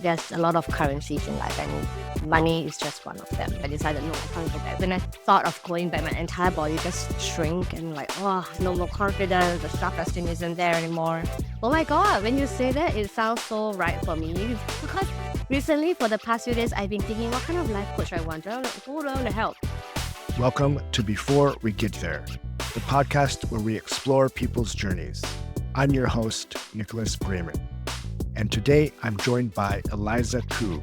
There's a lot of currencies in life, and money is just one of them. I decided, no, I can't go back. When I thought of going back, my entire body just shrink and no more confidence, the self-esteem isn't there anymore. Oh my God, when you say that, it sounds so right for me. Because recently, for the past few days, I've been thinking, what kind of life coach I want? Who do I want to help? Welcome to Before We Get There, the podcast where we explore people's journeys. I'm your host, Nicholas Braman. And today I'm joined by Eliza Koo,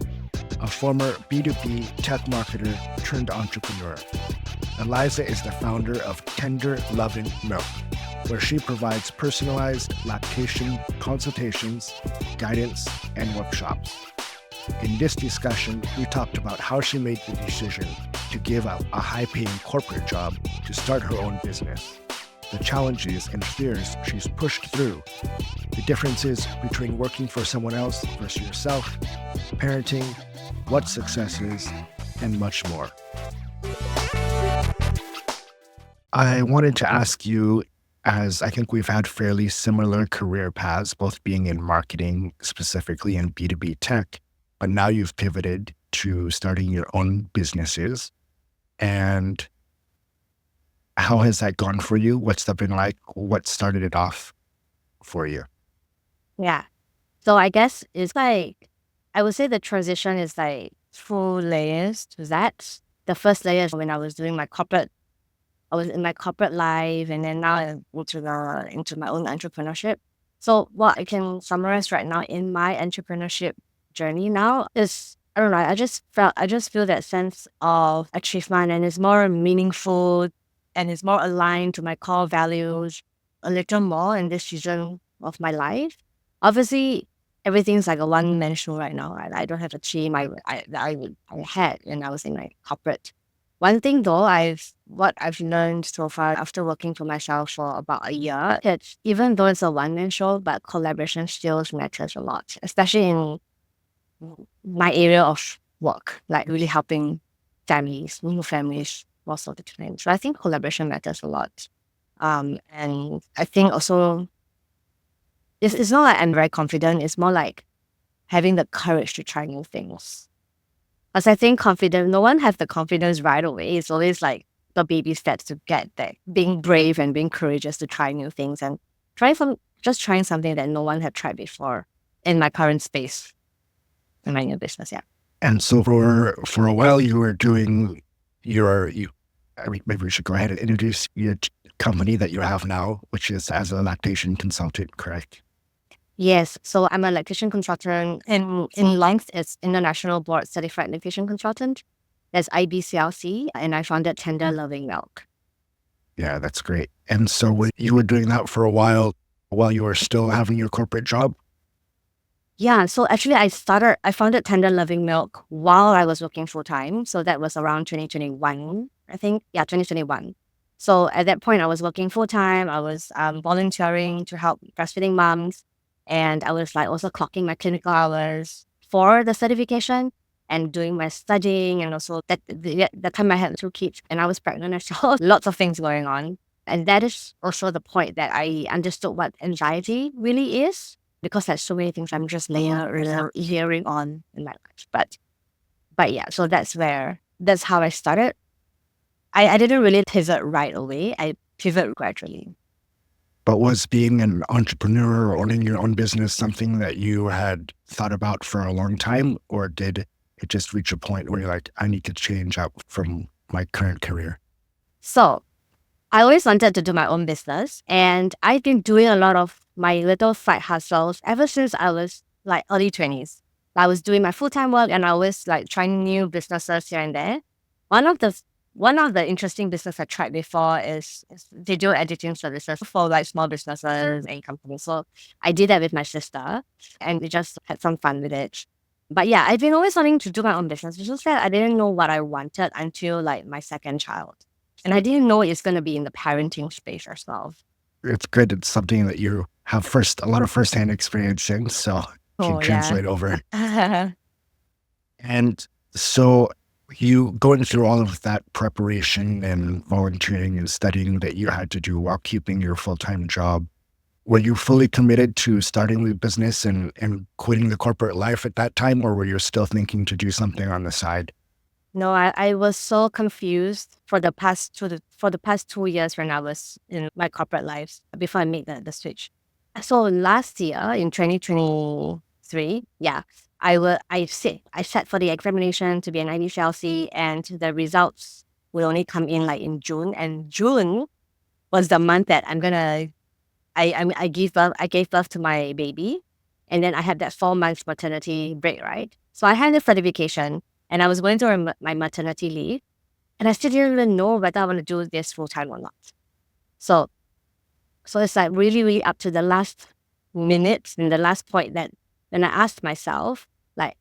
a former B2B tech marketer turned entrepreneur. Eliza is the founder of Tender Loving Milk, where she provides personalized lactation consultations, guidance, and workshops. In this discussion, we talked about how she made the decision to give up a high-paying corporate job to start her own business, the challenges and fears she's pushed through, the differences between working for someone else versus yourself, parenting, what success is, and much more. I wanted to ask you, as I think we've had fairly similar career paths, both being in marketing, specifically in B2B tech, but now you've pivoted to starting your own businesses. And how has that gone for you? What's that been like? What started it off for you? Yeah. So I guess it's like, I would say the transition is like 2 layers to that. The first layer is when I was doing I was in my corporate life, and then now I'm into my own entrepreneurship. So what I can summarize right now in my entrepreneurship journey now is, I don't know, I just feel that sense of achievement, and it's more meaningful and it's more aligned to my core values a little more in this season of my life. Obviously, everything's like a one-man show right now, right? I don't have a team I had when I was in my corporate. One thing though, what I've learned so far after working for myself for about a year, that even though it's a one-man show, but collaboration still matters a lot, especially in my area of work, like really helping new families, most of the time. So I think collaboration matters a lot. And I think also, it's not like I'm very confident. It's more like having the courage to try new things. Because I think no one has the confidence right away. It's always like the baby steps to get there. Being brave and being courageous to try new things and trying something that no one had tried before in my current space in my new business. Yeah. And so for a while you were doing maybe we should go ahead and introduce your company that you have now, which is as a lactation consultant, correct? Yes. So I'm a lactation consultant, and in length, it's International Board Certified Lactation Consultant. That's IBCLC, and I founded Tender Loving Milk. Yeah, that's great. And so you were doing that for a while you were still having your corporate job? Yeah. So actually, I founded Tender Loving Milk while I was working full time. So that was around 2021, I think. Yeah, 2021. So at that point, I was working full time. I was volunteering to help breastfeeding moms. And I was like also clocking my clinical hours for the certification and doing my studying. And also that time I had 2 kids and I was pregnant. So lots of things going on. And that is also the point that I understood what anxiety really is, because there's so many things I'm just layering on in my life. But yeah, so that's how I started. I didn't really pivot right away. I pivoted gradually. But was being an entrepreneur or owning your own business something that you had thought about for a long time, or did it just reach a point where you're like, I need to change up from my current career? So I always wanted to do my own business, and I've been doing a lot of my little side hustles ever since I was like early 20s. I was doing my full-time work and I was like trying new businesses here and there. One of the interesting business I tried before is video editing services for like small businesses and companies. So I did that with my sister and we just had some fun with it. But yeah, I've been always wanting to do my own business. It's just that I didn't know what I wanted until like my second child. And I didn't know it's going to be in the parenting space as well. It's good. It's something that you have a lot of firsthand experience in, so you can translate over. And so you going through all of that preparation and volunteering and studying that you had to do while keeping your full-time job, Were you fully committed to starting the business and quitting the corporate life at that time, or were you still thinking to do something on the side? No, I was so confused for the past 2 years when I was in my corporate life before I made the switch. So last year in 2023, yeah, I sat for the examination to be an IBCLC, and the results will only come in like in June. And June was the month that I gave birth to my baby, and then I had that 4 months maternity break, right? So I had the certification, and I was going through my maternity leave, and I still didn't even know whether I want to do this full time or not. So, so it's like really, really up to the last minute and the last point that when I asked myself, like,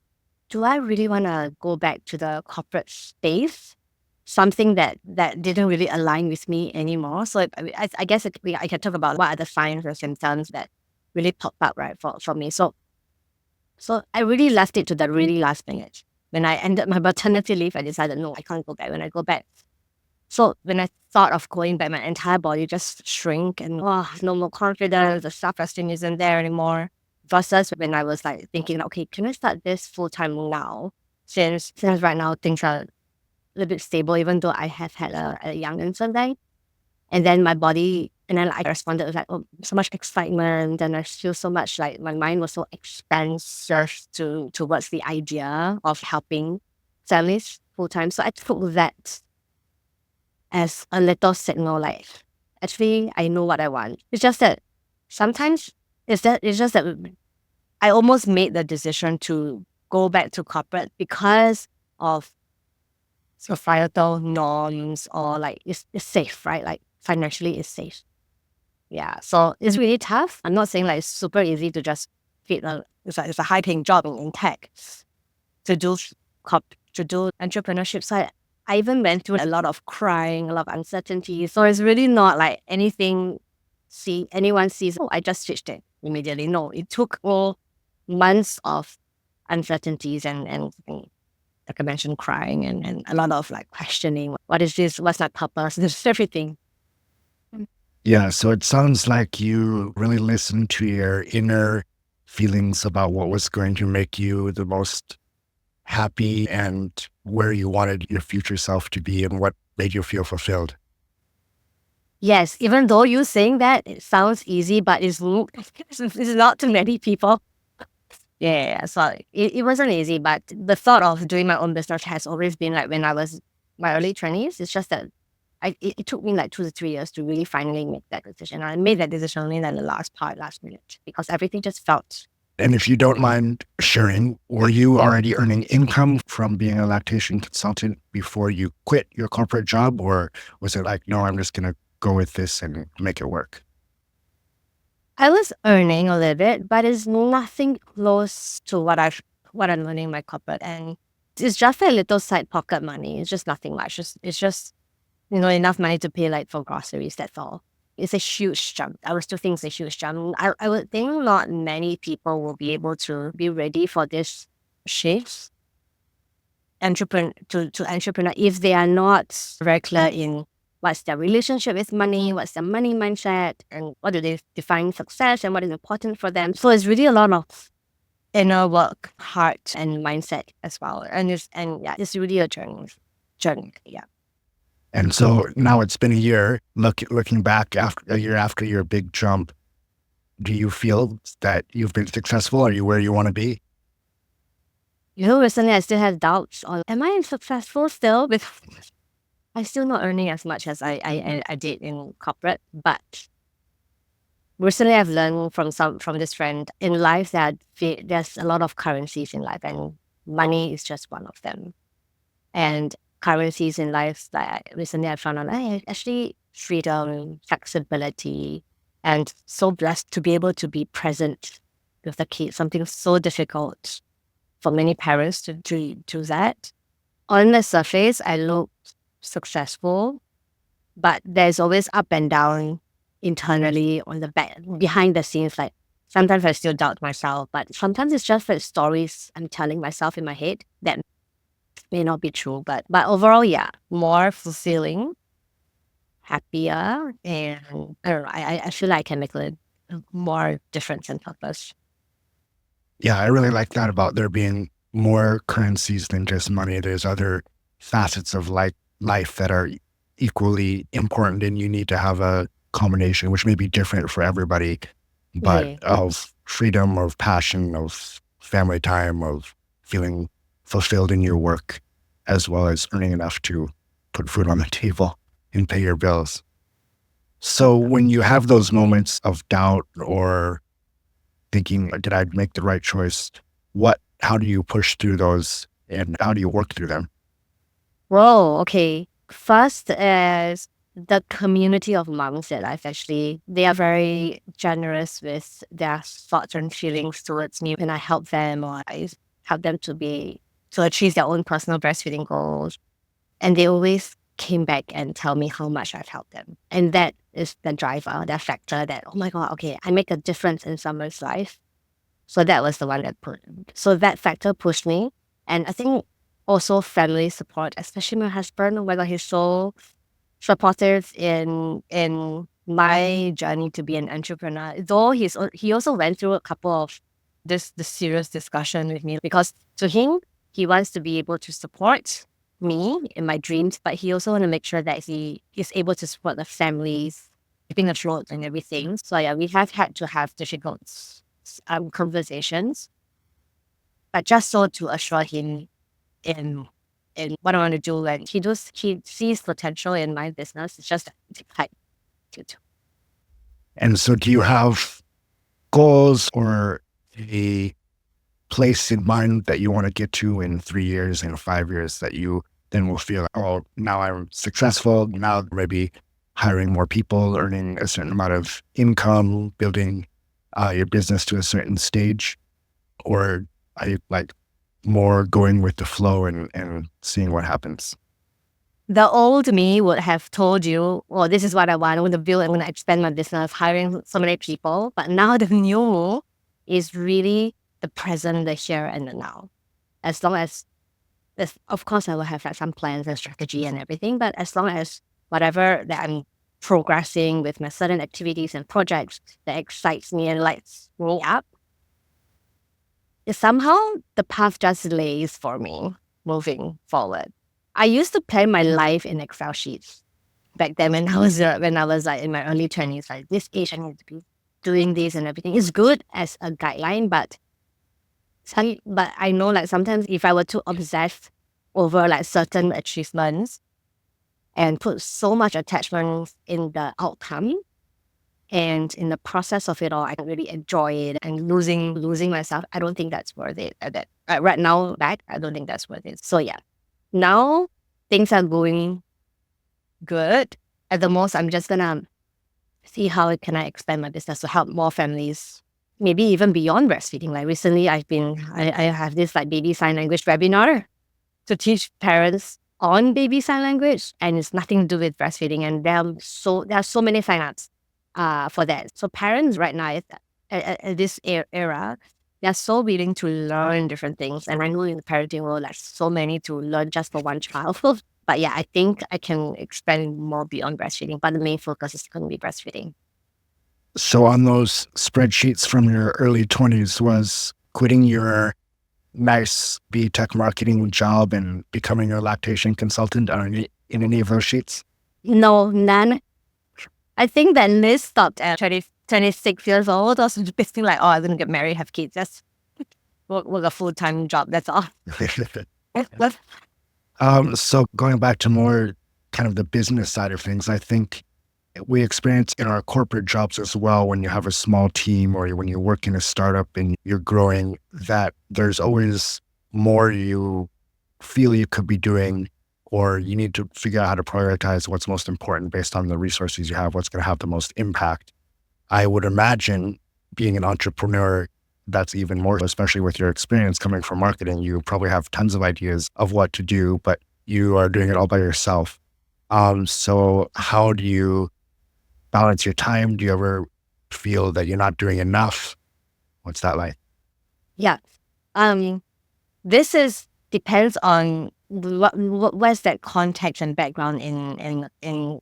do I really want to go back to the corporate space? Something that didn't really align with me anymore. So I guess I can talk about what are the signs or symptoms that really popped up, right, for me. So I really left it to the really last minute. When I ended my maternity leave, I decided, no, I can't go back. When I go back, so when I thought of going back, my entire body just shrink and no more confidence, the self-esteem isn't there anymore. Versus when I was like thinking, okay, can I start this full time now? Since right now things are a little bit stable, even though I have had a young infant then. And then my body, and then I responded with like, oh, so much excitement. And I feel so much like my mind was so expansive towards the idea of helping families full time. So I took that as a little signal, like, actually, I know what I want. It's just that sometimes it's just that I almost made the decision to go back to corporate because of societal norms, or like it's safe, right? Like financially it's safe. Yeah. So it's really tough. I'm not saying like it's super easy to just it's a high paying job in tech to do to do entrepreneurship. So I even went through a lot of crying, a lot of uncertainty. So it's really not like anyone sees, oh, I just switched it immediately. No, it took all months of uncertainties and like I mentioned, crying and a lot of like questioning. What is this? What's my purpose? This is everything. Yeah, so it sounds like you really listened to your inner feelings about what was going to make you the most happy and where you wanted your future self to be and what made you feel fulfilled. Yes, even though you saying that, it sounds easy, but it's not to many people. Yeah, so it wasn't easy, but the thought of doing my own business has always been like when I was my early 20s. It's just that it took me like 2 to 3 years to really finally make that decision. I made that decision only in the last minute, because everything just felt. And if you don't mind sharing, were you already earning income from being a lactation consultant before you quit your corporate job? Or was it like, no, I'm just going to go with this and make it work? I was earning a little bit, but it's nothing close to what I'm earning in my corporate, and it's just a little side pocket money. It's just nothing much. It's just enough money to pay like for groceries. That's all. It's a huge jump. I would still think it's a huge jump. I would think not many people will be able to be ready for this shift to entrepreneur if they are not very clear in what's their relationship with money, what's their money mindset, and what do they define success and what is important for them. So it's really a lot of inner work, heart, and mindset as well. It's really a journey. Yeah. And so now it's been a year. Looking back after a year after your big jump, do you feel that you've been successful? Are you where you want to be? Recently I still have doubts on, am I successful still? Because I'm still not earning as much as I did in corporate. But recently I've learned from this friend, in life that there's a lot of currencies in life, and money is just one of them. And currencies in life that recently I found out, actually freedom, flexibility, and so blessed to be able to be present with the kids, something so difficult for many parents to do that. On the surface, I look successful, but there's always up and down internally on the back, behind the scenes. Like sometimes I still doubt myself, but sometimes it's just like stories I'm telling myself in my head that may not be true. But overall, yeah, more fulfilling, happier, and I don't know. I feel like I can make a more difference and purpose. Yeah, I really like that about there being more currencies than just money. There's other facets of life that are equally important, and you need to have a combination, which may be different for everybody, but Yeah. of freedom, of passion, of family time, of feeling fulfilled in your work, as well as earning enough to put food on the table and pay your bills. So when you have those moments of doubt or thinking, did I make the right choice? How do you push through those and how do you work through them? Whoa, okay. First is the community of moms that I've actually, they are very generous with their thoughts and feelings towards me when I help them or I help them to achieve their own personal breastfeeding goals. And they always came back and tell me how much I've helped them. And that is the driver, that factor that, oh my God, okay, I make a difference in someone's life. So that was the one that put. So that factor pushed me. And I think also family support, especially my husband. Oh my God, he's so supportive in my journey to be an entrepreneur. Though he also went through a couple of this serious discussion with me because to him, he wants to be able to support me in my dreams, but he also want to make sure that he is able to support the families, keeping afloat and everything. So yeah, we have had to have difficult conversations, but just so to assure him in what I want to do, and he sees potential in my business. It's just like And so do you have goals or a place in mind that you want to get to in 3 years and 5 years that you then will feel, oh, now I'm successful. Now maybe hiring more people, earning a certain amount of income, building your business to a certain stage? Or are you like more going with the flow and seeing what happens? the old me would have told you, well, this is what I want. I want to build, I want to expand my business, hiring so many people. But now the new is really the present, the here and the now. As long as of course, I will have like some plans and strategy and everything, but as long as whatever that I'm progressing with my certain activities and projects that excites me and lights me up, somehow the path just lays for me moving forward. I used to plan my life in Excel sheets back then when I was like in my early 20s, like this age I need to be doing this and everything. It's good as a guideline, but I know like sometimes if I were to obsess over like certain achievements and put so much attachment in the outcome and in the process of it all, I can really enjoy it and losing myself. I don't think that's worth it. Right now back, I don't think that's worth it. So yeah, now things are going good. At the most, I'm just gonna see how can I expand my business to help more families, maybe even beyond breastfeeding. Like recently, I have this like baby sign language webinar to teach parents on baby sign language, and it's nothing to do with breastfeeding. And there are so many signups for that. So parents right now at this era, they're so willing to learn different things. And I know in the parenting world, there's so many to learn just for one child. But yeah, I think I can expand more beyond breastfeeding, but the main focus is going to be breastfeeding. So on those spreadsheets from your early 20s, was quitting your nice B Tech marketing job and becoming a lactation consultant in any of those sheets? No, none. I think that list stopped at 26 years old. I was basically like, oh, I'm going to get married, have kids. Just work a full-time job. That's all. So going back to more kind of the business side of things, I think we experience in our corporate jobs as well, when you have a small team or when you work in a startup and you're growing, that there's always more you feel you could be doing, or you need to figure out how to prioritize what's most important based on the resources you have, what's going to have the most impact. I would imagine being an entrepreneur, that's even more, especially with your experience coming from marketing, you probably have tons of ideas of what to do, but you are doing it all by yourself. So how do you balance your time? Do you ever feel that you're not doing enough? What's that like? Yeah. This is depends on what's that context and background in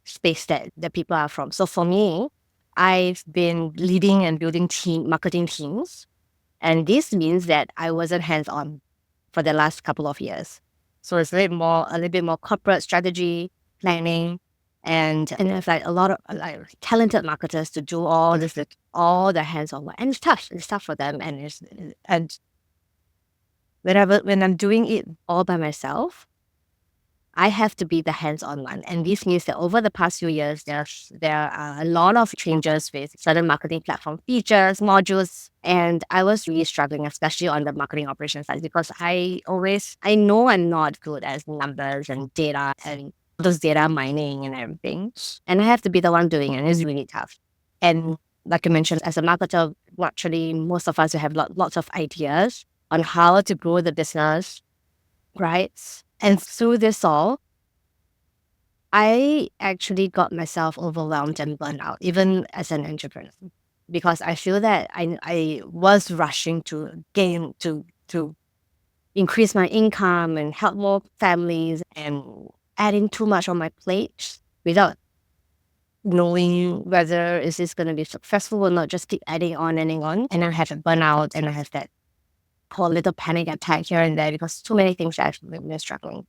space that the people are from. So for me, I've been leading and building marketing teams. And this means that I wasn't hands-on for the last couple of years. So it's a little bit more corporate strategy, planning, and there's like a lot of like talented marketers to do all this, like, all the hands-on work. And it's tough. It's tough for them. And when I'm doing it all by myself, I have to be the hands-on one. And this means that over the past few years, there are a lot of changes with certain marketing platform features, modules, and I was really struggling, especially on the marketing operations side, because I know I'm not good at numbers and data and those data mining and everything. And I have to be the one doing it, and it's really tough. And like I mentioned, as a marketer, actually, most of us have lots of ideas on how to grow the business, right? And through this all, I actually got myself overwhelmed and burned out, even as an entrepreneur, because I feel that I was rushing to increase my income and help more families and adding too much on my plate without knowing whether is this going to be successful or not, just keep adding on and adding on. And I have a burnout and I have that whole little panic attack here and there because too many things actually been struggling.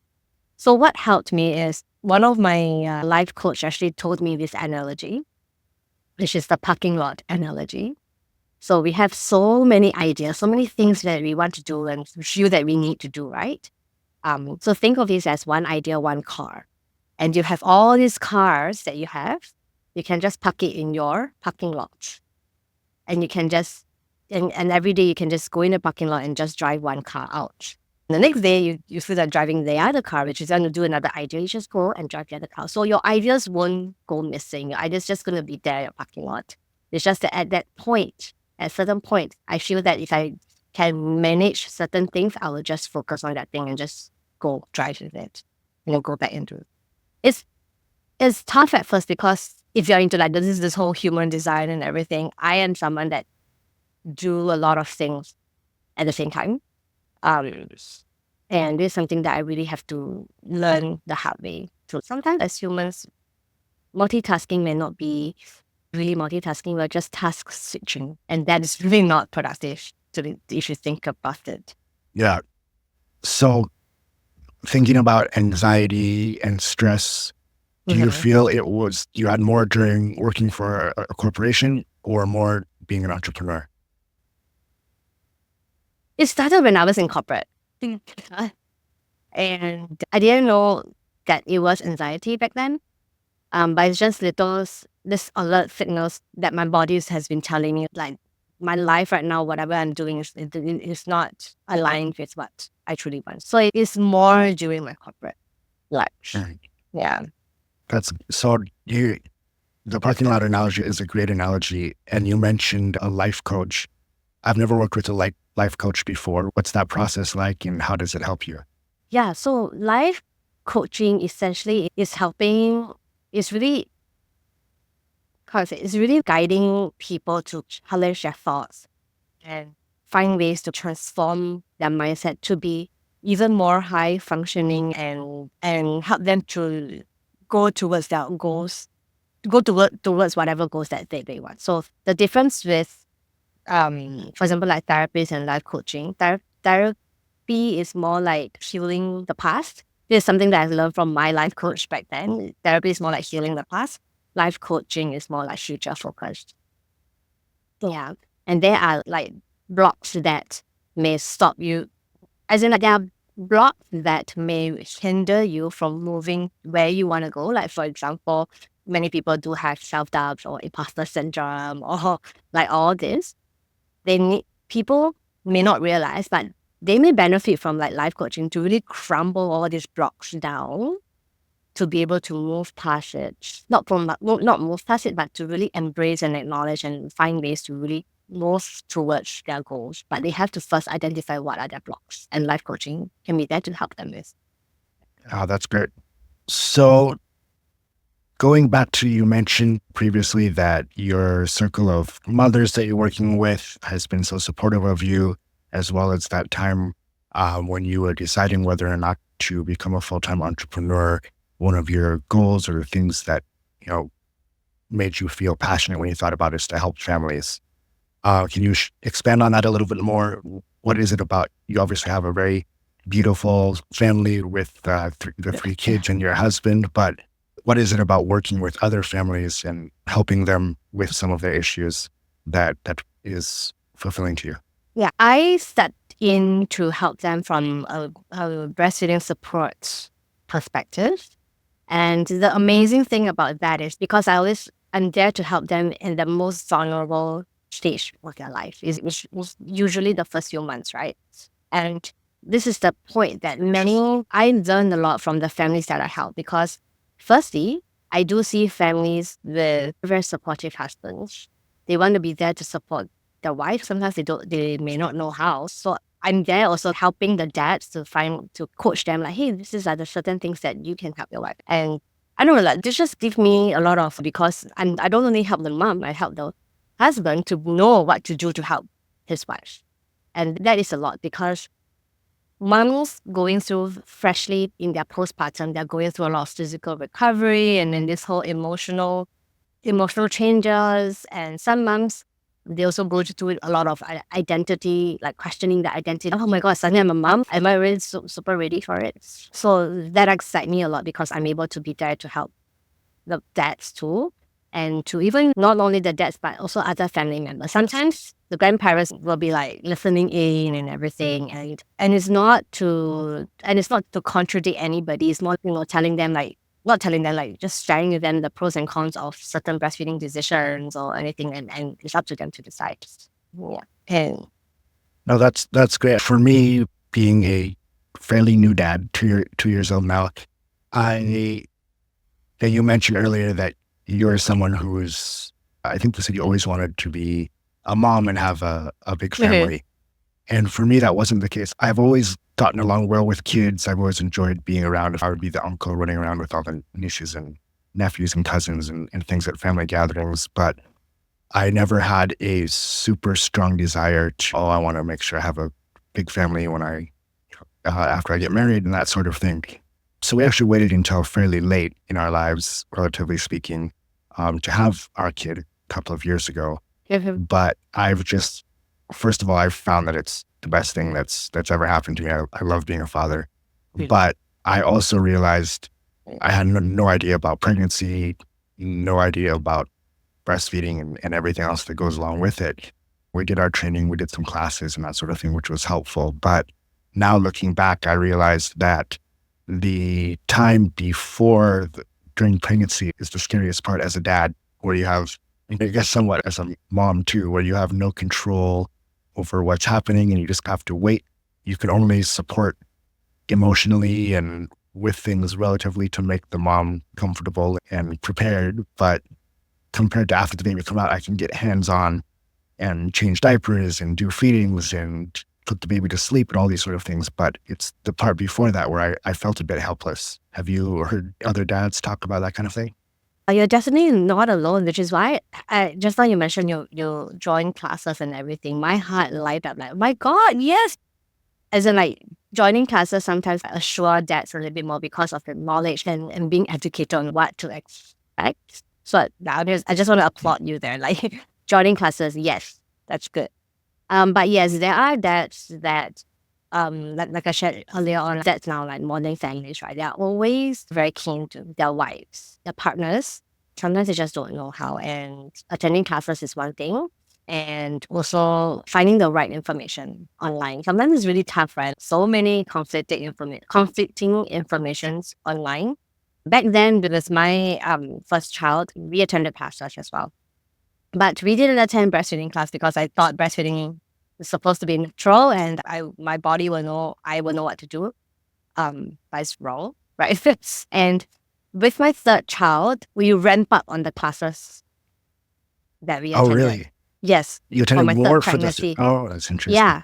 So what helped me is one of my life coach actually told me this analogy, which is the parking lot analogy. So we have so many ideas, so many things that we want to do and feel that we need to do, right? So think of this as one idea, one car. And you have all these cars that you have. You can just park it in your parking lot. And you can just, and every day you can just go in the parking lot and just drive one car out. The next day, you feel like driving the other car, which is going to do another idea. You just go and drive the other car. So your ideas won't go missing. Your ideas just going to be there in your parking lot. It's just that at that point, at a certain point, I feel that if I can manage certain things, I will just focus on that thing and just go drive with it and then go back into it. It's tough at first because if you're into like this whole human design and everything, I am someone that do a lot of things at the same time. And it's something that I really have to learn the hard way. So sometimes as humans, multitasking may not be really multitasking, we're just task switching. And that is really not productive if you think about it. Yeah. So thinking about anxiety and stress, do you feel you had more during working for a corporation or more being an entrepreneur? It started when I was in corporate. And I didn't know that it was anxiety back then. But it's just this alert signals that my body has been telling me, like, my life right now, whatever I'm doing is not aligned with what I truly want. So it is more during my corporate life. Yeah. The parking lot analogy is a great analogy. And you mentioned a life coach. I've never worked with a life coach before. What's that process like and how does it help you? Yeah, so life coaching essentially is really guiding people to challenge their thoughts and find ways to transform their mindset to be even more high functioning and help them to go towards their goals, towards whatever goals that they want. So the difference with for example, like therapies and life coaching, therapy is more like healing the past. This is something that I learned from my life coach back then. Therapy is more like healing the past. Life coaching is more like future focused. Yeah. And there are like blocks that may stop you, as in like there are blocks that may hinder you from moving where you want to go. Like for example, many people do have self-doubt or imposter syndrome or like all this. People may not realize, but they may benefit from like life coaching to really crumble all these blocks down to be able to move past it. Not move past it, but to really embrace and acknowledge and find ways to really move towards their goals. But they have to first identify what are their blocks, and life coaching can be there to help them with. Oh, that's great. So going back to, you mentioned previously that your circle of mothers that you're working with has been so supportive of you, as well as that time when you were deciding whether or not to become a full-time entrepreneur. One of your goals or things that, made you feel passionate when you thought about is to help families. Can you expand on that a little bit more? What is it about? You obviously have a very beautiful family with the three kids and your husband, but what is it about working with other families and helping them with some of their issues that is fulfilling to you? Yeah, I stepped in to help them from a breastfeeding support perspective. And the amazing thing about that is because I'm there to help them in the most vulnerable stage of their life, which is usually the first few months, right? And this is the point that I learned a lot from the families that I help because, firstly, I do see families with very supportive husbands. They want to be there to support their wife. Sometimes they may not know how. So I'm there also helping the dads to coach them like, hey, this is the certain things that you can help your wife. And I don't know, like this just gives me a lot of because I don't only help the mom, I help the husband to know what to do to help his wife. And that is a lot because moms going through freshly in their postpartum, they're going through a lot of physical recovery and then this whole emotional changes. And some moms, they also go through a lot of identity, like questioning the identity. Oh my God, suddenly I'm a mom. Am I really super ready for it? So that excites me a lot because I'm able to be there to help the dads too. And to even not only the dads, but also other family members. Sometimes the grandparents will be like listening in and everything. And it's not to contradict anybody. It's more, telling them like, not telling them, like just sharing with them the pros and cons of certain breastfeeding decisions or anything, and it's up to them to decide. Yeah. And No, that's great. For me, being a fairly new dad, 2 years old now, I that you mentioned earlier that you're someone who's, I think you said you always wanted to be a mom and have a big family. And for me, that wasn't the case. I've always gotten along well with kids. I've always enjoyed being around. I would be the uncle running around with all the nieces and nephews and cousins and things at family gatherings. But I never had a super strong desire to, I want to make sure I have a big family when after I get married and that sort of thing. So we actually waited until fairly late in our lives, relatively speaking, to have our kid a couple of years ago. But first of all, I've found that it's the best thing that's ever happened to me. I love being a father. But I also realized I had no idea about pregnancy, no idea about breastfeeding and everything else that goes along with it. We did our training, we did some classes and that sort of thing, which was helpful. But now looking back, I realized that the time during pregnancy is the scariest part as a dad, where you have, I guess somewhat as a mom too, where you have no control over what's happening and you just have to wait. You can only support emotionally and with things relatively to make the mom comfortable and prepared. But compared to after the baby come out, I can get hands-on and change diapers and do feedings and put the baby to sleep and all these sort of things. But it's the part before that where I felt a bit helpless. Have you heard other dads talk about that kind of thing? you're definitely not alone, which is why just now you mentioned you join classes and everything. My heart light up like, oh my God, yes. As in like joining classes sometimes assure dads a little bit more because of the knowledge and being educated on what to expect. So nowadays, I just want to applaud you there. Like joining classes, yes, that's good. But yes, there are dads that like I shared earlier on, dads now like modern families, right? They are always very keen to their wives, their partners. Sometimes they just don't know how. And attending classes is one thing. And also finding the right information online. Sometimes it's really tough, right? So many conflicting informations online. Back then, with my first child, we attended classes as well. But we didn't attend breastfeeding class because I thought breastfeeding is supposed to be natural and my body will know, I will know what to do. But it's wrong, right? And with my third child, we ramp up on the classes that we Oh, attended. really? Yes. You For my attended third more for this? pregnancy. Oh, that's interesting. Yeah.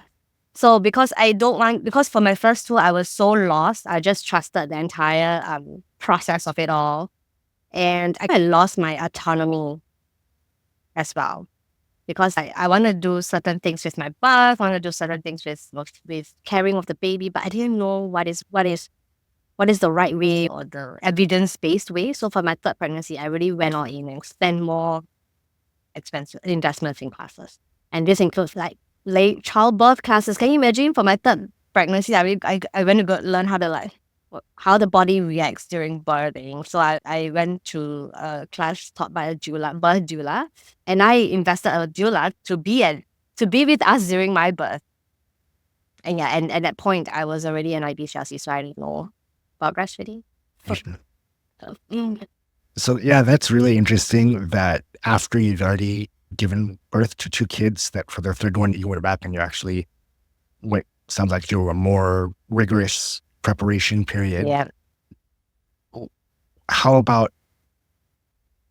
So because because for my first two, I was so lost. I just trusted the entire process of it all. And I lost my autonomy as well. Because I want to do certain things with my birth, want to do certain things with caring of the baby, but I didn't know what is what is the right way or the evidence-based way. So for my third pregnancy, I really went all in and spent more expensive investments in classes. And this includes like late childbirth classes. Can you imagine for my third pregnancy, I went to go learn how to how the body reacts during birthing. So I went to a class taught by a doula, birth doula, and I invested a doula to be with us during my birth. And yeah, and at that point I was already an IBCLC, so I didn't know about breastfeeding. So yeah, that's really interesting that after you'd already given birth to two kids, that for the third one you went back and you actually went, sounds like you were a more rigorous preparation period. Yeah. How about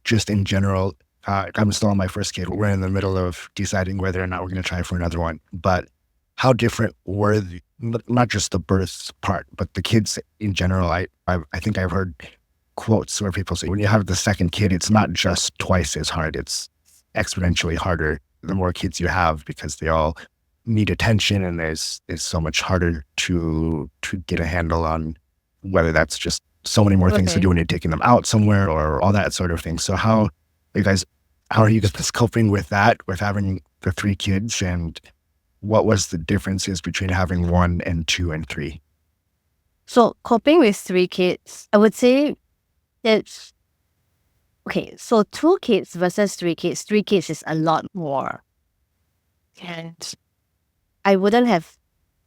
just in general? I'm still on my first kid. We're in the middle of deciding whether or not we're going to try for another one. But how different were not just the birth part, but the kids in general? I think I've heard quotes where people say when you have the second kid, it's not just twice as hard; it's exponentially harder the more kids you have, because they all need attention, and it's so much harder to get a handle on whether that's just so many more things to do when you're taking them out somewhere or all that sort of thing. So how are you guys coping with that, with having the three kids, and what was the differences between having one and two and three? So coping with three kids, I would say it's okay. So 2 kids versus 3 kids. 3 kids is a lot more. And I wouldn't have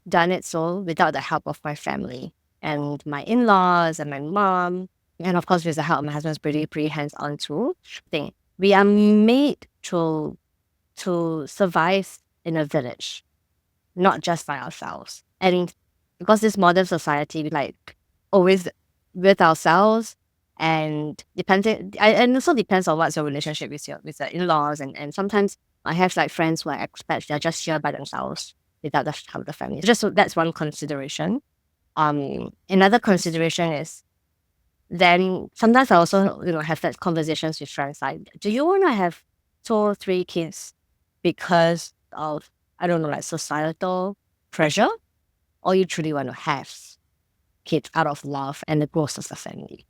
done it so without the help of my family and my in-laws and my mom. And of course, with the help, my husband's pretty hands-on too. We are made to survive in a village, not just by ourselves. And because this modern society, we like always with ourselves, and and also depends on what's your relationship with the in-laws, and sometimes I have like friends who are expats, they're just here by themselves without the help of the family. That's one consideration. Another consideration is then sometimes I also have that conversations with friends like, do you want to have 2 or 3 kids because of, I don't know, like societal pressure, or you truly want to have kids out of love and the growth of the family?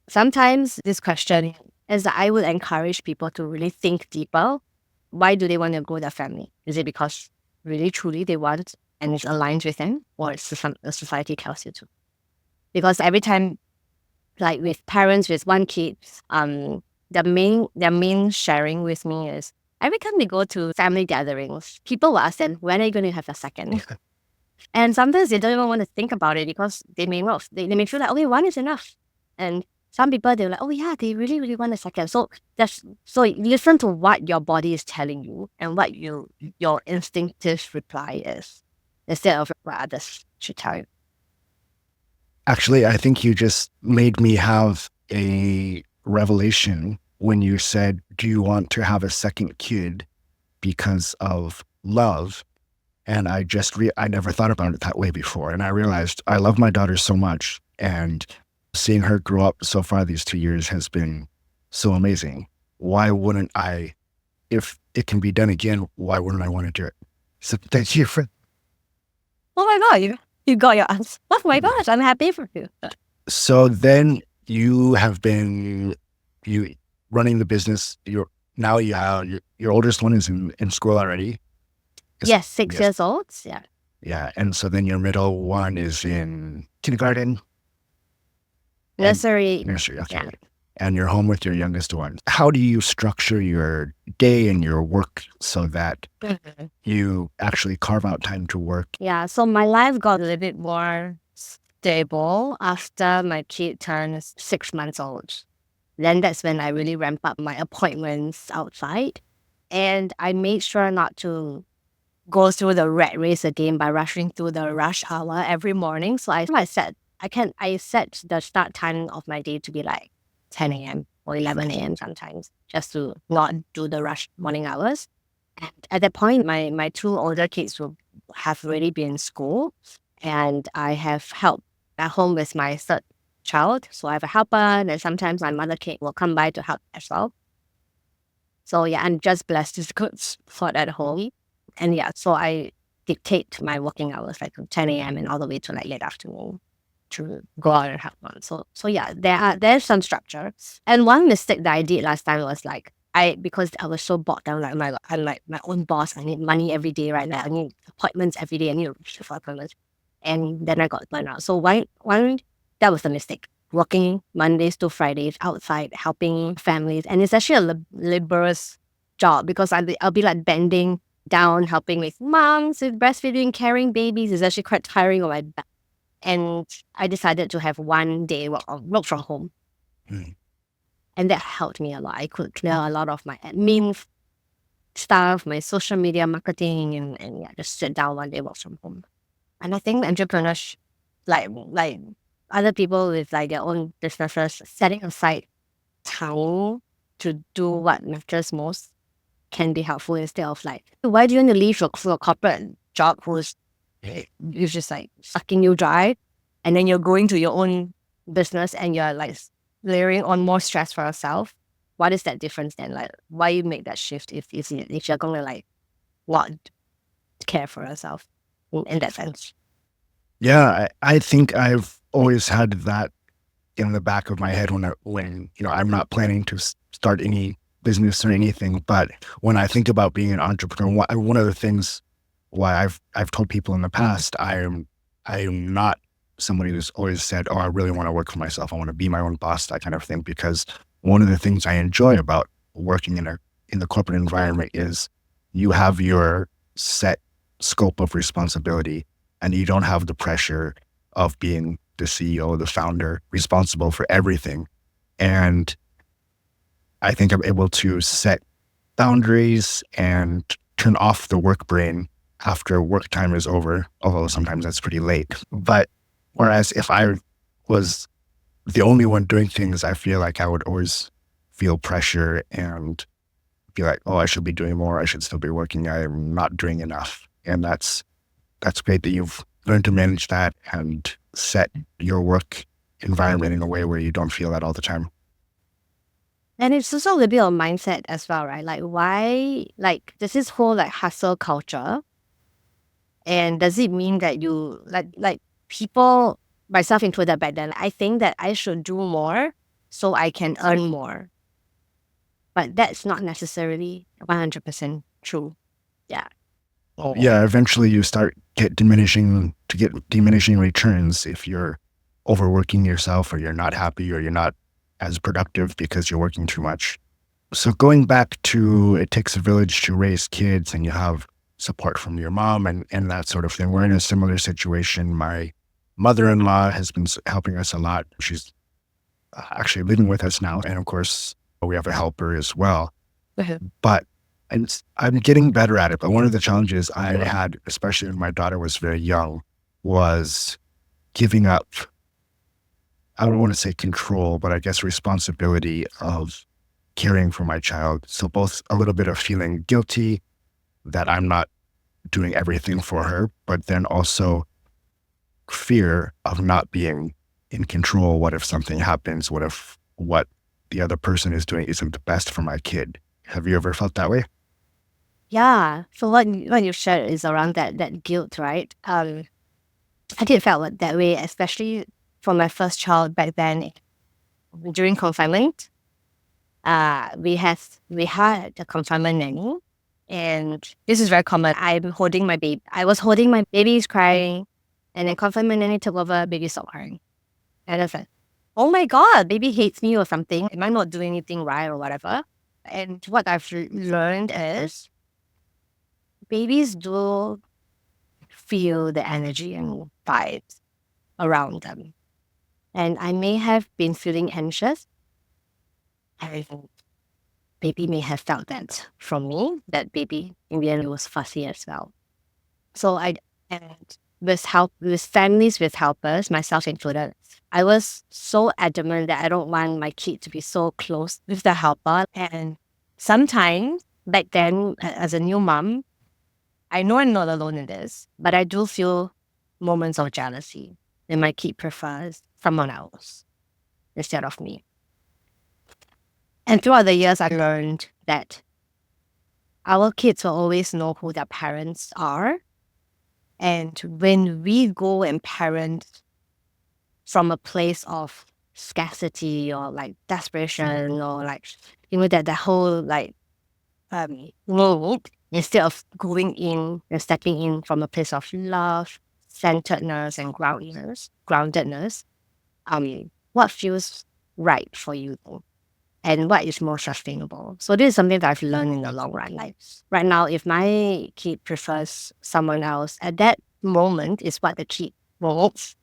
Sometimes this question is that I would encourage people to really think deeper. Why do they want to grow their family? Is it because really truly they want and it aligns with them, or it's the society tells you to? Because every time, like with parents with 1 kid, their main sharing with me is every time they go to family gatherings, people will ask them, when are you going to have a second? And sometimes they don't even want to think about it because they may feel like, okay, 1 is enough. And some people, they're like, oh yeah, they really, really want a second. So listen to what your body is telling you and what your instinctive reply is, instead of what others should tell you. Actually, I think you just made me have a revelation when you said, do you want to have a second kid because of love? And I never thought about it that way before. And I realized I love my daughter so much, and seeing her grow up so far these 2 years has been so amazing. Why wouldn't I, if it can be done again, why wouldn't I want to do it? So thank you for... Oh my God, you got your answer. Oh my gosh, I'm happy for you. So then you have been running the business. Your oldest one is in school already. Yes, 6 years old. Yeah. Yeah. And so then your middle one is in kindergarten. Nursery. Okay. Yeah. And you're home with your youngest one. How do you structure your day and your work so that you actually carve out time to work? Yeah, so my life got a little bit more stable after my kid turns 6 months old. Then that's when I really ramp up my appointments outside. And I made sure not to go through the rat race again by rushing through the rush hour every morning. So I set the start time of my day to be like 10 a.m. or 11 a.m. sometimes, just to not do the rush morning hours. And at that point, my 2 older kids will have already been in school, and I have help at home with my third child. So I have a helper, and sometimes my mother kid will come by to help as well. So yeah, I'm just blessed with good support at home. And yeah, so I dictate my working hours like from 10 a.m. and all the way to like late afternoon. to go out and help one. So yeah, there's some structure. And one mistake that I did last time was like because I was so bogged down, like I'm like my own boss. I need money every day, right? Like I need appointments every day. I need to reach for appointments, and then I got burned out. So one that was the mistake. Working Mondays to Fridays outside, helping families, and it's actually a laborious job because I'll be like bending down, helping with moms with breastfeeding, carrying babies. Is actually quite tiring on my back. And I decided to have one day work from home. Mm. And that helped me a lot. I could clear a lot of my admin stuff, my social media marketing, and yeah, just sit down one day, work from home. And I think entrepreneurs, like other people with like their own businesses, setting aside time to do what matters most can be helpful instead of like, why do you want to leave your corporate job who's just like sucking you dry, and then you're going to your own business and you're like layering on more stress for yourself? What is that difference then? Like, why you make that shift if you're going to like want to care for yourself in that sense? Yeah, I think I've always had that in the back of my head when I'm not planning to start any business or anything. But when I think about being an entrepreneur, one of the things why I've told people in the past, I am not somebody who's always said, oh, I really want to work for myself. I want to be my own boss, that kind of thing. Because one of the things I enjoy about working in the corporate environment is you have your set scope of responsibility, and you don't have the pressure of being the CEO, the founder, responsible for everything. And I think I'm able to set boundaries and turn off the work brain after work time is over, although sometimes that's pretty late. But whereas if I was the only one doing things, I feel like I would always feel pressure and be like, oh, I should be doing more. I should still be working. I'm not doing enough. And that's great that you've learned to manage that and set your work environment in a way where you don't feel that all the time. And it's also a little bit of mindset as well, right? Like why, like there's this whole like hustle culture, and does it mean that you like people, myself included back then, I think that I should do more so I can earn more, but that's not necessarily 100% true. Yeah. Yeah, eventually you start get diminishing returns if you're overworking yourself, or you're not happy, or you're not as productive because you're working too much. So going back to it takes a village to raise kids, and you have support from your mom and that sort of thing. We're in a similar situation. My mother-in-law has been helping us a lot. She's actually living with us now. And of course, we have a helper as well. But I'm getting better at it. But one of the challenges I had, especially when my daughter was very young, was giving up, I don't want to say control, but I guess responsibility of caring for my child. So both a little bit of feeling guilty that I'm not doing everything for her, but then also fear of not being in control. What if something happens? What if what the other person is doing isn't the best for my kid? Have you ever felt that way? Yeah. So what you shared is around that guilt, right? I did felt that way, especially for my first child back then during confinement. We had a confinement nanny, and this is very common. I was holding my baby's crying, and then confinement nanny took over, baby stopped crying. And I was like, oh my God, baby hates me or something. Am I not doing anything right or whatever? And what I've learned is babies do feel the energy and vibes around them. And I may have been feeling anxious. And baby may have felt that from me, that baby in the end was fussy as well. So and with families with helpers, myself included, I was so adamant that I don't want my kid to be so close with the helper. And sometimes back then, as a new mom, I know I'm not alone in this, but I do feel moments of jealousy that my kid prefers someone else instead of me. And throughout the years, I learned that our kids will always know who their parents are. And when we go and parent from a place of scarcity or like desperation or like, that the whole like road, instead of going in and stepping in from a place of love, centeredness, and groundedness, what feels right for you though? And what is more sustainable? So this is something that I've learned in the long run. Like right now, if my kid prefers someone else, at that moment is what the kid wants.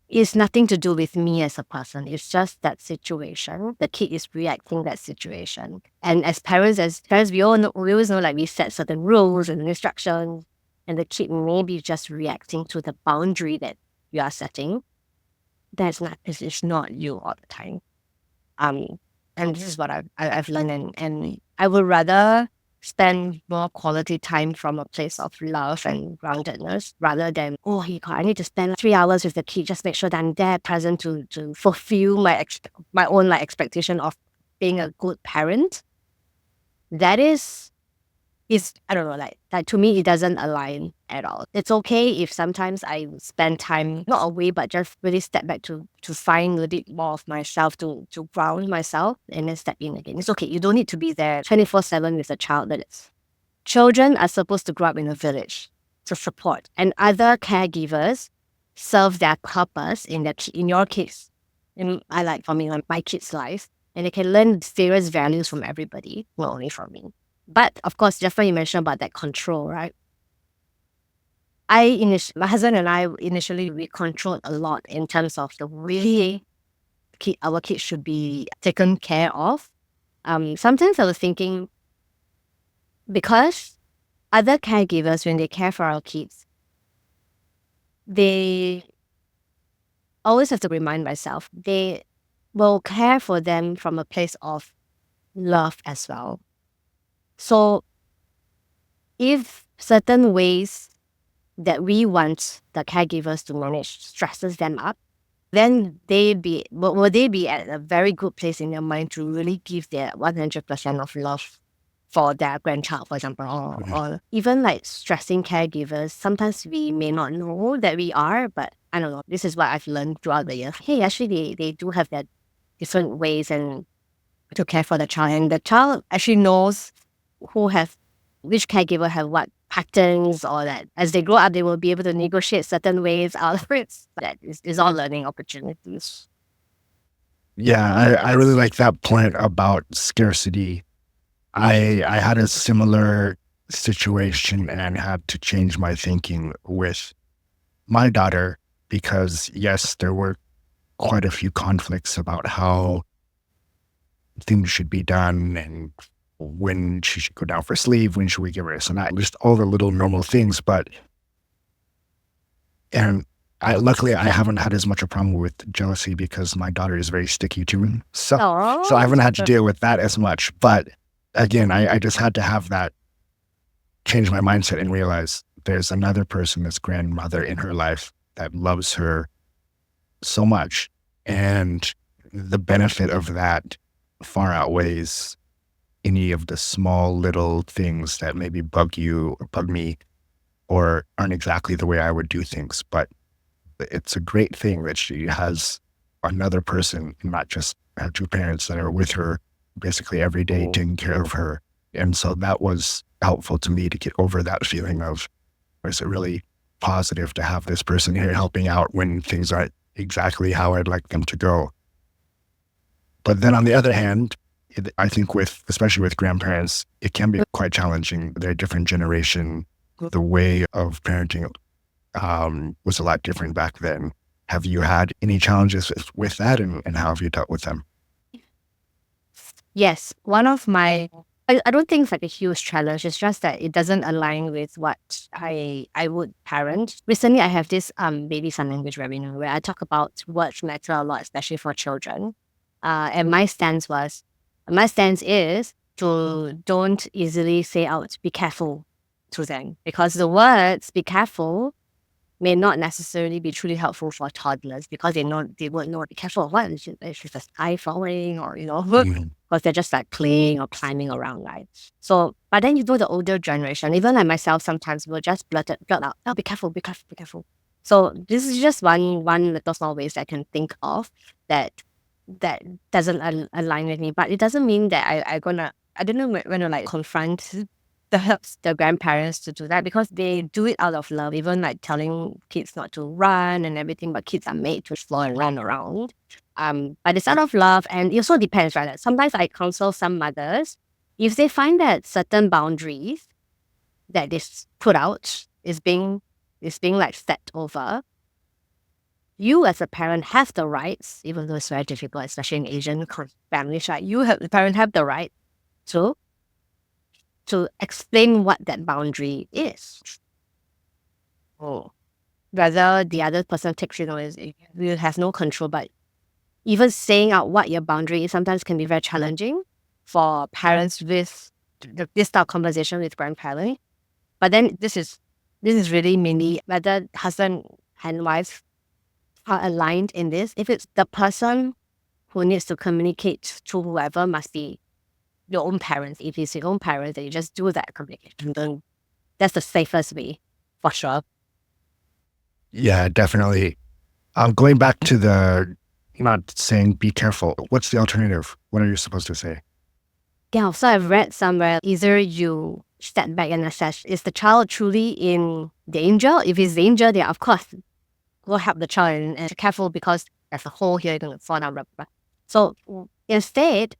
It's nothing to do with me as a person. It's just that situation. The kid is reacting that situation. And as parents, we always know like we set certain rules and instructions, and the kid may be just reacting to the boundary that you are setting. It's not you all the time. Um, and this is what I've learned, and I would rather spend more quality time from a place of love and groundedness rather than, oh my God, I need to spend 3 hours with the kid, just make sure that I'm there present to fulfill my own like expectation of being a good parent. That is I don't know, like that to me it doesn't align at all. It's okay if sometimes I spend time not away but just really step back to find a little bit more of myself, to ground myself and then step in again. It's okay. You don't need to be there 24/7 with a child. Children are supposed to grow up in a village to support, and other caregivers serve their purpose in your kids. For me, like my kids' life, and they can learn various values from everybody, not only from me. But of course, just like you mentioned about that control, right? My husband and I initially we controlled a lot in terms of the way our kids should be taken care of. Sometimes I was thinking, because other caregivers, when they care for our kids, they always have to remind myself they will care for them from a place of love as well. So if certain ways that we want the caregivers to manage stresses them up, then will they be at a very good place in their mind to really give their 100% of love for their grandchild, for example, or even like stressing caregivers. Sometimes we may not know that we are, but I don't know. This is what I've learned throughout the years. Hey, actually, they do have their different ways and to care for the child, and the child actually knows which caregiver have what patterns, or that as they grow up, they will be able to negotiate certain ways out of it. That is all learning opportunities. Yeah, I really like that point about scarcity. I had a similar situation and had to change my thinking with my daughter because, yes, there were quite a few conflicts about how things should be done and when she should go down for sleep, when should we give her a snack, just all the little normal things. And luckily I haven't had as much a problem with jealousy because my daughter is very sticky to me. So I haven't had to deal with that as much. But again, I just had to have that change my mindset and realize there's another person, this grandmother in her life that loves her so much. And the benefit of that far outweighs any of the small little things that maybe bug you or bug me or aren't exactly the way I would do things. But it's a great thing that she has another person, not just her two parents that are with her basically every day, taking care of her. And so that was helpful to me to get over that feeling of, is it really positive to have this person here helping out when things aren't exactly how I'd like them to go. But then on the other hand, I think especially with grandparents, it can be quite challenging. They're a different generation. The way of parenting was a lot different back then. Have you had any challenges with that, and how have you dealt with them? Yes, one of my I don't think it's like a huge challenge. It's just that it doesn't align with what I would parent. Recently, I have this baby sign language webinar where I talk about words matter a lot, especially for children. And my stance is to don't easily say out, be careful to them, because the words be careful may not necessarily be truly helpful for toddlers, because they won't know, be careful of what, is the sky falling, or because they're just like playing or climbing around, right? So, but then the older generation, even like myself, sometimes will just blurt out, oh, be careful, be careful, be careful. So this is just one little small ways I can think of that that doesn't align with me. But it doesn't mean that I don't know when to like confront the grandparents to do that, because they do it out of love, even like telling kids not to run and everything, but kids are made to explore and run around. But it's out of love, and it also depends, right? Like sometimes I counsel some mothers, if they find that certain boundaries that is put out is being like set over, you as a parent have the rights, even though it's very difficult, especially in Asian families, right? The parent have the right to explain what that boundary is. Oh. Whether the other person takes it or is you have no control, but even saying out what your boundary is sometimes can be very challenging for parents with this type of conversation with grandparents. But then this is really mainly whether husband and wife are aligned in this. If it's the person who needs to communicate to whoever, must be your own parents. If it's your own parents, then you just do that communication. Then that's the safest way, for sure. Yeah, definitely. Going back to the not saying be careful, what's the alternative? What are you supposed to say? Yeah, so I've read somewhere either you step back and assess, is the child truly in danger? If he's danger, then of course go help the child and be careful, because there's a hole here, you're going to fall down. Blah, blah, blah. So instead,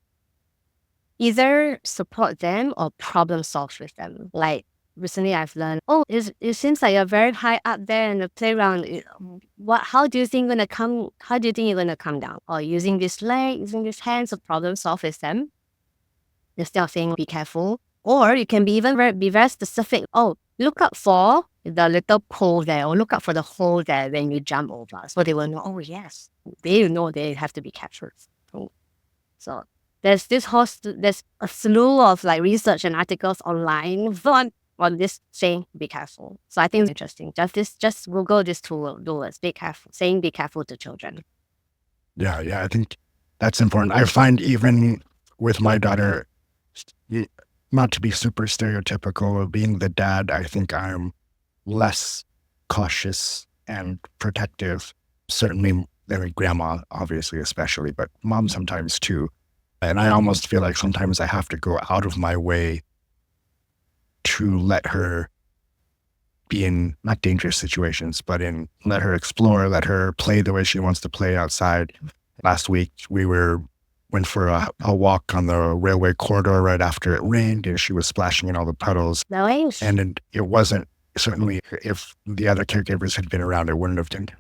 either support them or problem solve with them. Like recently I've learned, it seems like you're very high up there in the playground. How do you think you're gonna come down? Or using this leg, using this hand to problem solve with them, instead of saying be careful. Or you can be very specific. Oh, look out for the little pole there, or look out for the hole there when you jump over. So they will know, oh yes, they know they have to be captured. So there's there's a slew of like research and articles online on this saying be careful. So I think it's interesting. Just Google these two words, be careful, saying be careful to children. Yeah, I think that's important. I find even with my daughter, not to be super stereotypical of being the dad, I think I'm less cautious and protective, certainly than grandma, obviously, especially, but mom sometimes too. And I almost feel like sometimes I have to go out of my way to let her be in not dangerous situations, but let her explore, let her play the way she wants to play outside. Last week, we went for a walk on the railway corridor right after it rained, and she was splashing in all the puddles. Nice. And it wasn't, certainly, if the other caregivers had been around, it wouldn't have been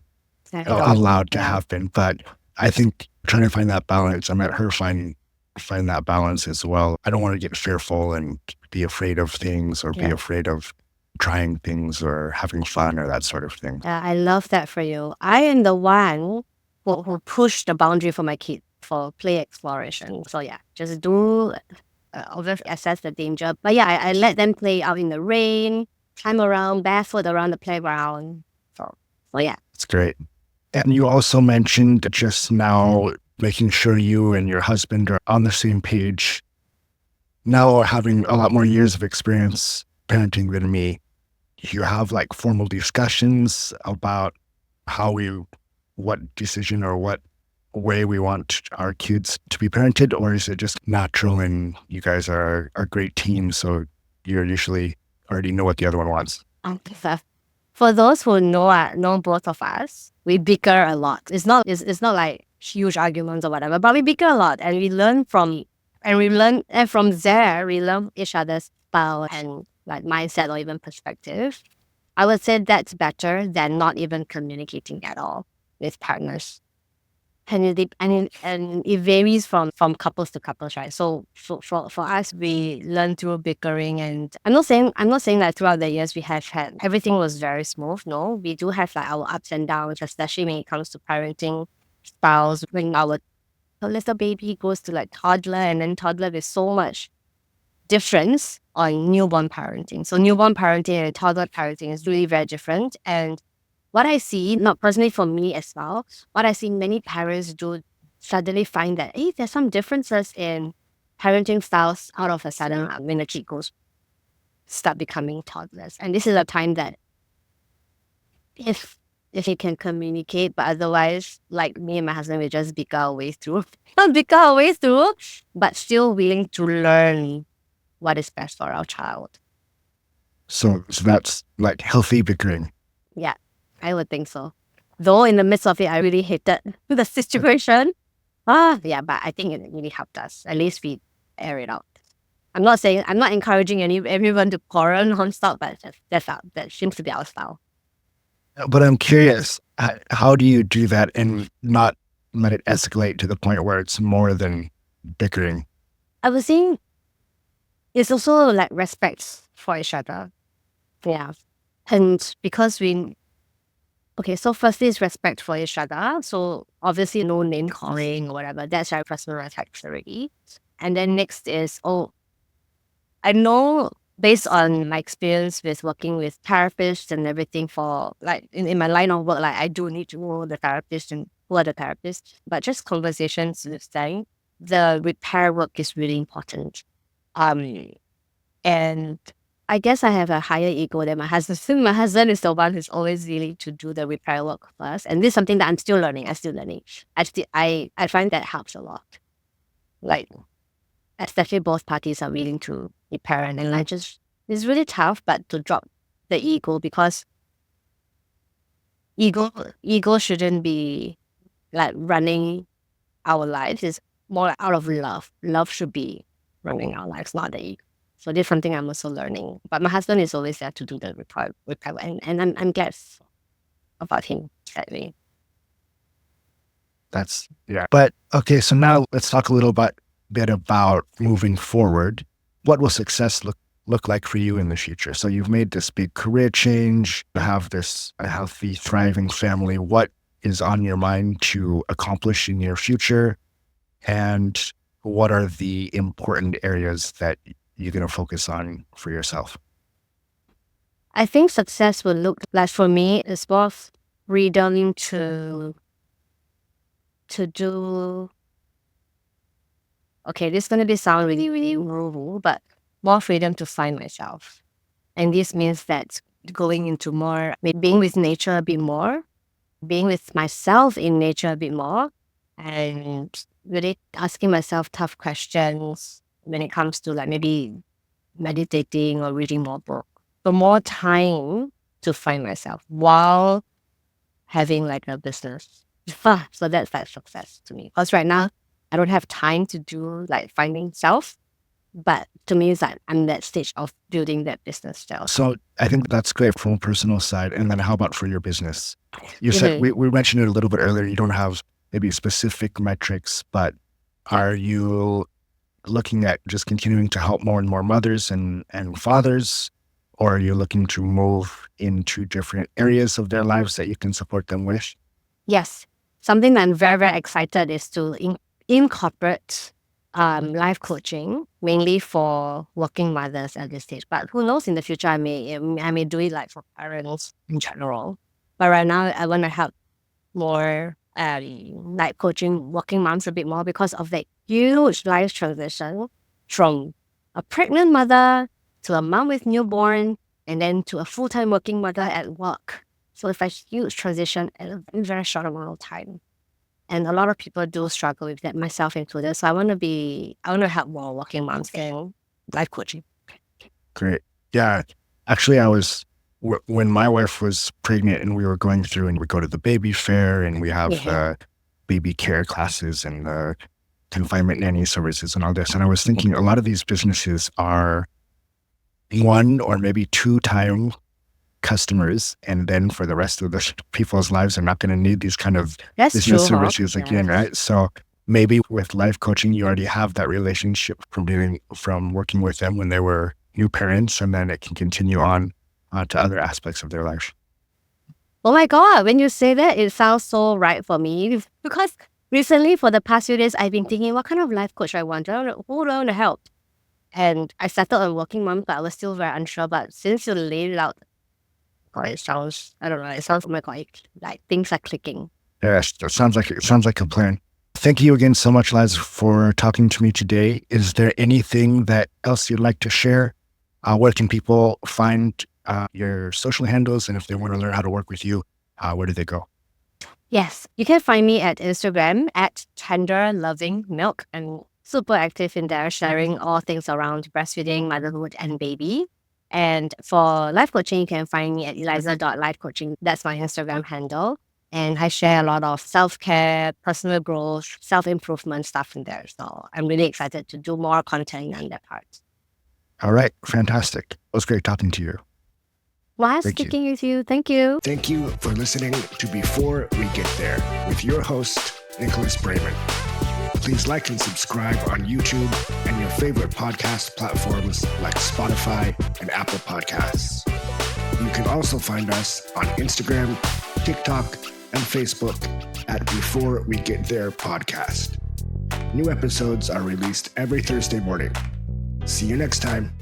allowed to happen. But I think trying to find that balance, I met her find that balance as well. I don't want to get fearful and be afraid of things, or be afraid of trying things or having fun or that sort of thing. I love that for you. I am the one who pushed the boundary for my kids for play exploration. So yeah, just do assess the danger. But yeah, I let them play out in the rain, climb around barefoot around the playground. So yeah. That's great. And you also mentioned just now making sure you and your husband are on the same page. Now, having a lot more years of experience parenting than me, you have like formal discussions about what decision or what way we want our kids to be parented, or is it just natural and you guys are a great team, so you usually already know what the other one wants? For those who know both of us, we bicker a lot. It's not like huge arguments or whatever, but we bicker a lot, and we learn from there we learn each other's style and like mindset or even perspective. I would say that's better than not even communicating at all with partners. And it varies from couples to couples, right? So for us, we learn through bickering, and I'm not saying that throughout the years we have had everything was very smooth. No, we do have like our ups and downs, especially when it comes to parenting styles. When our little baby goes to like toddler, and then toddler, there's so much difference on newborn parenting. So newborn parenting and toddler parenting is really very different. And what I see, not personally for me as well, what I see many parents do suddenly find that, hey, there's some differences in parenting styles out of a sudden when the kid start becoming toddlers. And this is a time that if if he can communicate, but otherwise, like me and my husband, we just bicker our way through. Not bicker our way through, but still willing to learn what is best for our child. So that's like healthy bickering. Yeah, I would think so. Though in the midst of it, I really hated the situation. Yeah, but I think it really helped us. At least we air it out. I'm not encouraging everyone to quarrel non-stop, but that seems to be our style. But I'm curious, how do you do that and not let it escalate to the point where it's more than bickering? I was saying it's also like respect for each other. Yeah. And because so firstly is respect for each other. So obviously no name calling or whatever. That's our personal attacks already. And then next is, I know based on my experience with working with therapists and everything for like in my line of work, like I do need to know the therapist and who are the therapists, but just conversations with them, the repair work is really important. And I guess I have a higher ego than my husband. So my husband is the one who's always willing to do the repair work first. And this is something that I'm still learning. I find that helps a lot. Like, especially both parties are willing to repair, and then it's really tough, but to drop the ego, because ego shouldn't be like running our lives. It's more like out of love. Love should be running our lives, not the ego. So this is something I'm also learning. But my husband is always there to do the repair, and I'm glad about him that way. Yeah. But okay, so now let's talk a little bit about moving forward. What will success look like for you in the future? So you've made this big career change, you have this a healthy, thriving family. What is on your mind to accomplish in your future? And what are the important areas that you're going to focus on for yourself? I think success will look like, for me, is both freedom to do. Okay, this is going to sound really, really woo-woo, but more freedom to find myself. And this means that going into more, being with nature a bit more, being with myself in nature a bit more, and really asking myself tough questions when it comes to like maybe meditating or reading more books. So more time to find myself while having like a business. So that's like success to me. Because right now, I don't have time to do like finding self. But to me, it's like I'm in that stage of building that business still. So I think that's great from a personal side. And then how about for your business? You said, we mentioned it a little bit earlier, you don't have maybe specific metrics, but are you looking at just continuing to help more and more mothers and fathers? Or are you looking to move into different areas of their lives that you can support them with? Yes. Something that I'm very, very excited is to incorporate life coaching, mainly for working mothers at this stage. But who knows, in the future, I may do it like for parents in general. But right now, I want to help more like coaching working moms a bit more because of the huge life transition from a pregnant mother to a mom with newborn and then to a full-time working mother at work. So it's a huge transition in a very short amount of time. And a lot of people do struggle with that, myself included. So I want to help more working moms and life coaching. Great. Yeah. Actually, when my wife was pregnant and we were going through and we go to the baby fair and we have baby care classes and the confinement nanny services and all this. And I was thinking a lot of these businesses are 1 or maybe 2-time customers, and then for the rest of the people's lives, they're not going to need these kind of business services again, right? So maybe with life coaching, you already have that relationship from working with them when they were new parents, and then it can continue on to other aspects of their life. Oh my God, when you say that, it sounds so right for me, because recently for the past few days, I've been thinking what kind of life coach I want. Who do I want to help? And I settled on working mom, but I was still very unsure. But since you laid it out, it sounds, I don't know, it sounds, oh my God, like things are clicking. Yes, it sounds like a plan. Thank you again so much, Liza, for talking to me today. Is there anything that else you'd like to share? Where can people find your social handles, and if they want to learn how to work with you, where do they go? Yes, you can find me at Instagram at Tender Loving Milk, and super active in there, sharing all things around breastfeeding, motherhood, and baby. And for life coaching, you can find me at eliza.lifecoaching. That's my Instagram handle. And I share a lot of self-care, personal growth, self-improvement stuff in there. So I'm really excited to do more content on that part. All right. Fantastic. It was great talking to you. Nice Thank you. speaking with you. Thank you. Thank you for listening to Before We Get There with your host, Nicholas Braman. Please like and subscribe on YouTube and your favorite podcast platforms like Spotify and Apple Podcasts. You can also find us on Instagram, TikTok, and Facebook at Before We Get There Podcast. New episodes are released every Thursday morning. See you next time.